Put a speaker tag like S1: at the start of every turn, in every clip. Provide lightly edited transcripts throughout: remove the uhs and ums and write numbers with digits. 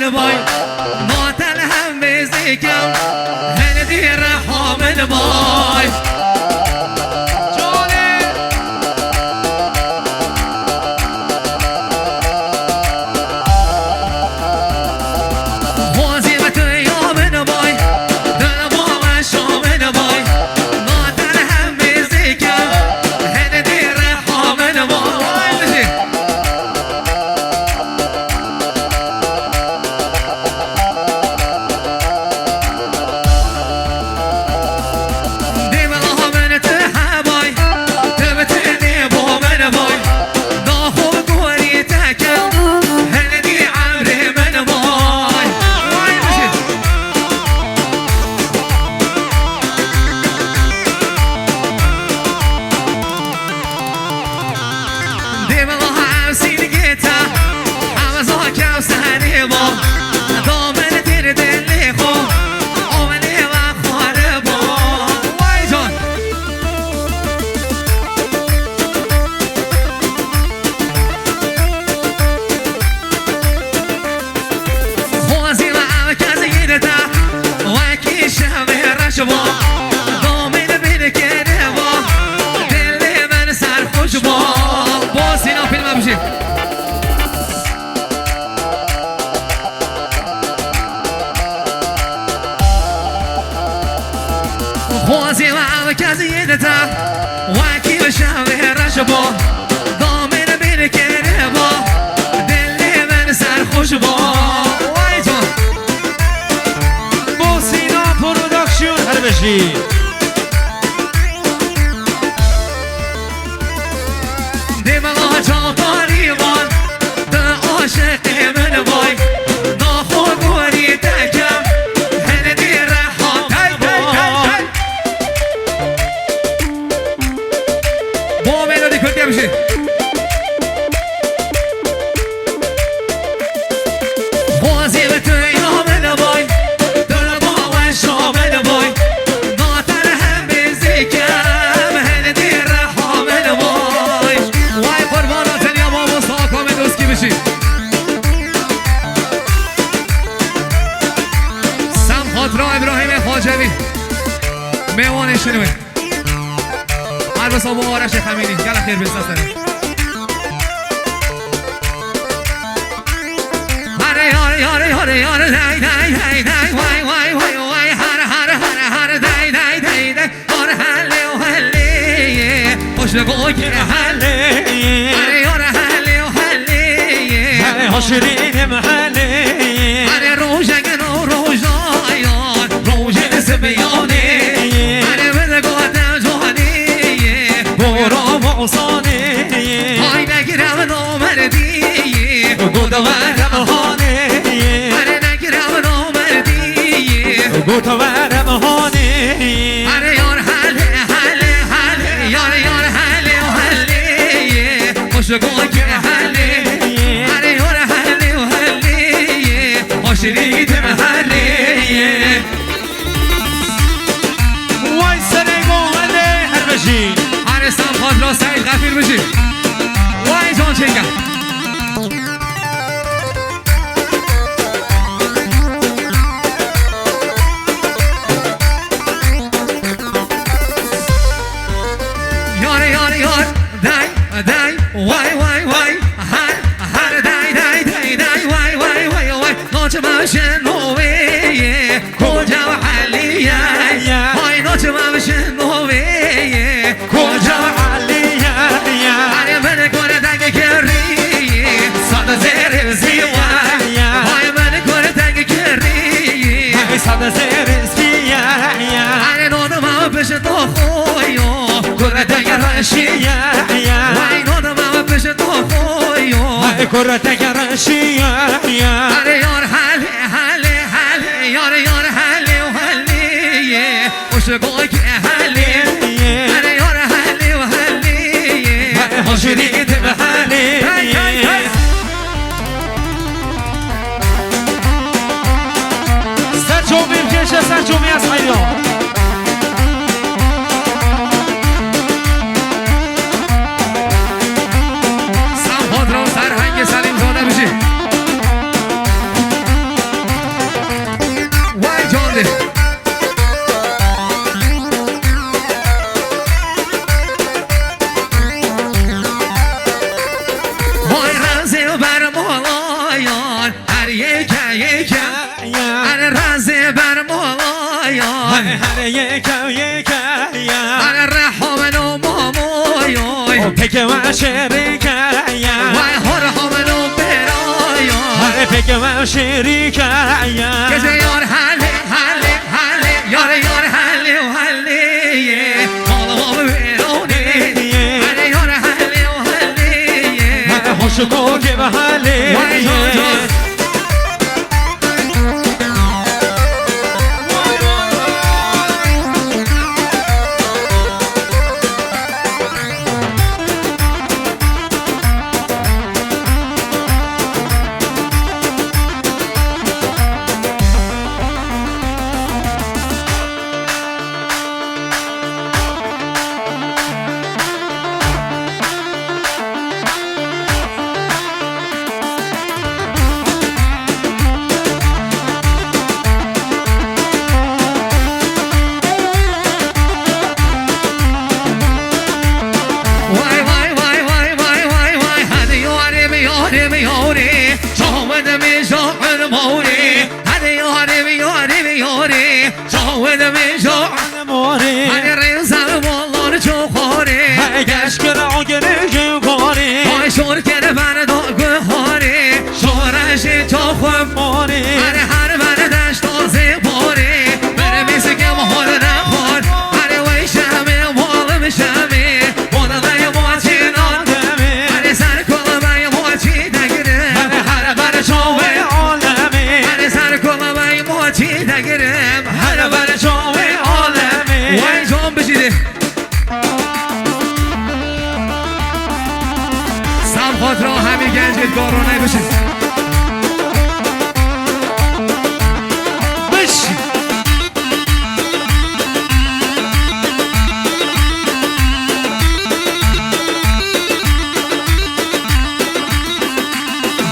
S1: حامل باي ناتل هم بزيكم هندي حامل باي خوازي معاك زينتا واكي بشامه رشبو ضامن بالكربو دلي من سر خوشبو وايتون
S2: بوسينا برودكشن هربشي
S1: دماغ جاطاري وان دا عاشق من باي ناخد وري تكم هندي رحام با ميلودي كنت يمشي خوازي بتوي من باي دربا وشام من باي ناتر هم بزيكم هندي رحام من باي واي قربانات اليوم مصاكم دوسكي بشي سم خاطرة ابراهیم خواجوی میوان شنوه هر بسا با آرش خمینی گل خیر بسازنه هره یاره یاره یاره یاره دای دای دای دای وای وای وای وای هره هره هره هره دای دای دای دای هره هله و هله خوش لگو که هله هره یاره هله و هله
S2: هله هاشرین محله
S1: هره روژه گنو روژایان روژه سبیانه هره بدگاه جوانه
S2: برا معصانه
S1: های نگیرم نامردیه
S2: گودورم هانه
S1: هره نگیرم نامردیه
S2: گودورم هانه
S1: هره یار هله هله هله یار یار هله و هله خوش لگو که هله هره یار هله و هله خوشرید محله
S2: وای سنگو هله هربشی
S1: هر سم خواهد را سعید غفیر بشی وای جان چنگم یار یار یار دای دای وای وای وای هر هر دای دای دای دای وای وای وای وای نوچه مشنوه کجا حلیه وای نوچه مشنوه کجا
S2: علیه
S1: هر من کنه دنگ کری صد زیر زیوه وای من کنه دنگ کری
S2: صد زیر سیه
S1: هر نونم پیش تو خویو کنه دنگ رشیه وای نونم پیش تو خویو
S2: کنه دنگ رشیه
S1: هر یار حله حله حله یار یار حله و حله خوش گوی که حله هر یار حله و حله
S2: حشرید محله سرچوبی بکشه سرچوبی از خیلیان
S1: سرهنگ سلیم زاده بشی
S2: یکا
S1: هر رحم و ماموی
S2: پک و شریکا
S1: وای هر همون برای
S2: پک و شریکا
S1: گزه یار حله حله حله یار حله و حله مالام برونه حله یار حله و حله
S2: خوشگو که به حله
S1: وای جان گارانه بشه بشی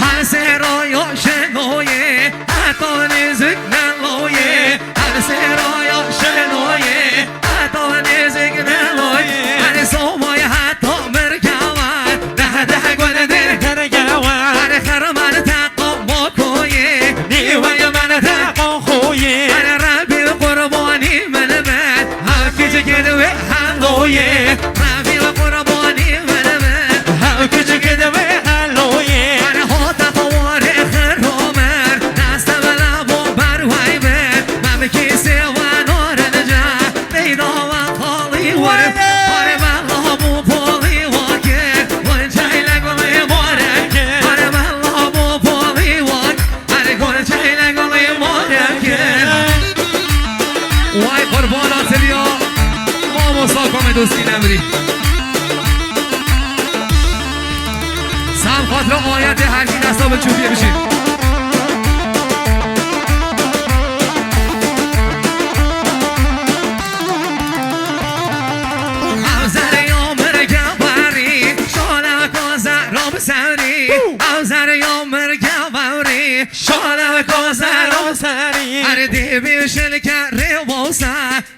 S1: هر سرای شنویه حتی نزک نلویه هر سرای شنویه حتی نزک نلویه هر سومای حتی مرکوان ده ده گل در دوستی نمری سم خاطر آیت هر کی دستا به چوبیه بشید اوزر یا مرگواری شاله کازر را بسری اوزر یا مرگواری شاله کازر را بسری هر دیوی شلکر بوسه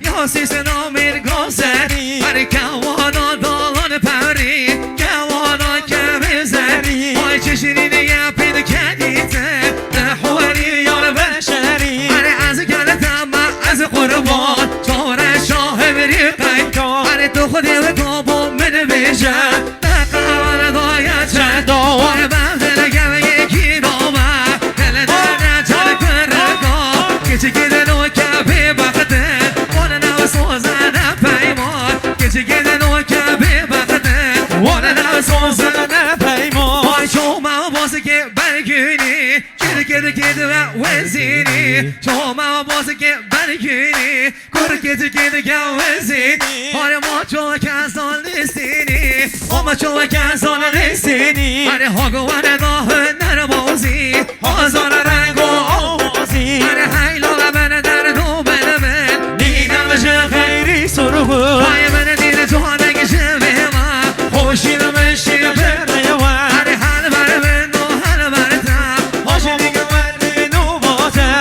S1: یا سیس نامیر گوزری هر کوانا دالان پری کوانا کم زری های چشنین یه پید کدیته نحوری یار بشری هر از گلتم از قربان چاره شاه بری قیدان هر تو خودی و کابو من بیشه نقوان دایت چندان هر بمدن گم یکی نامه دل دل چل کرگاه کچی گیدن و کبی بخته سوزن پیمان کچی گیدن و کبی بخته سوزن پیمان وای شما بازه که برگونی کد و وزینی شما بازه که برگونی کد و وزینی هر ما چوه کسان نیستینی ما چوه کسان نیستینی هر هاگوان داه